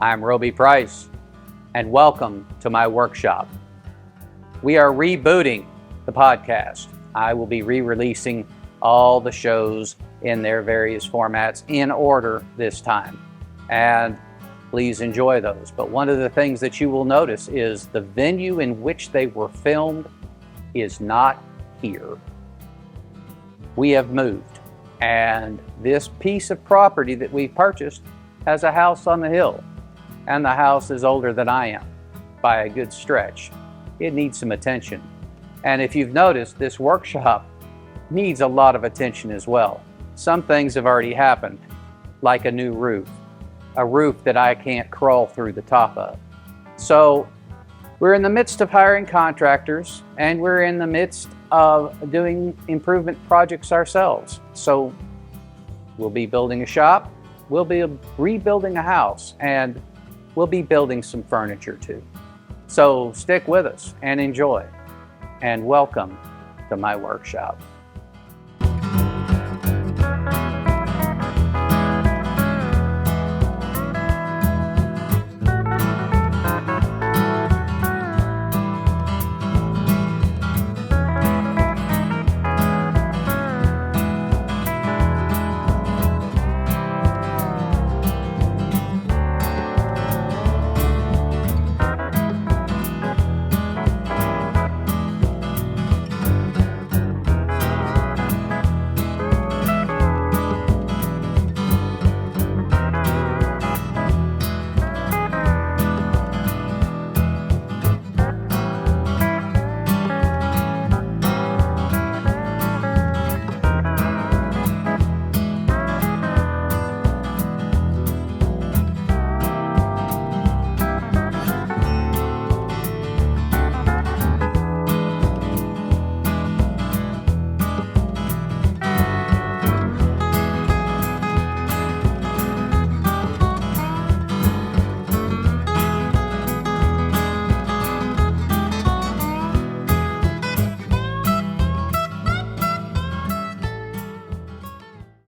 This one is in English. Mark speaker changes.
Speaker 1: I'm Roby Price, and welcome to my workshop. We are rebooting the podcast. I will be re-releasing all the shows in their various formats in order this time, and please enjoy those. But one of the things that you will notice is the venue in which they were filmed is not here. We have moved, and this piece of property that we purchased has a house on the hill, and the house is older than I am by a good stretch. It needs some attention. And if you've noticed, this workshop needs a lot of attention as well. Some things have already happened, like a new roof, a roof that I can't crawl through the top of. So we're in the midst of hiring contractors, and we're in the midst of doing improvement projects ourselves. So we'll be building a shop, we'll be rebuilding a house, and we'll be building some furniture too. So stick with us and enjoy, and welcome to my workshop.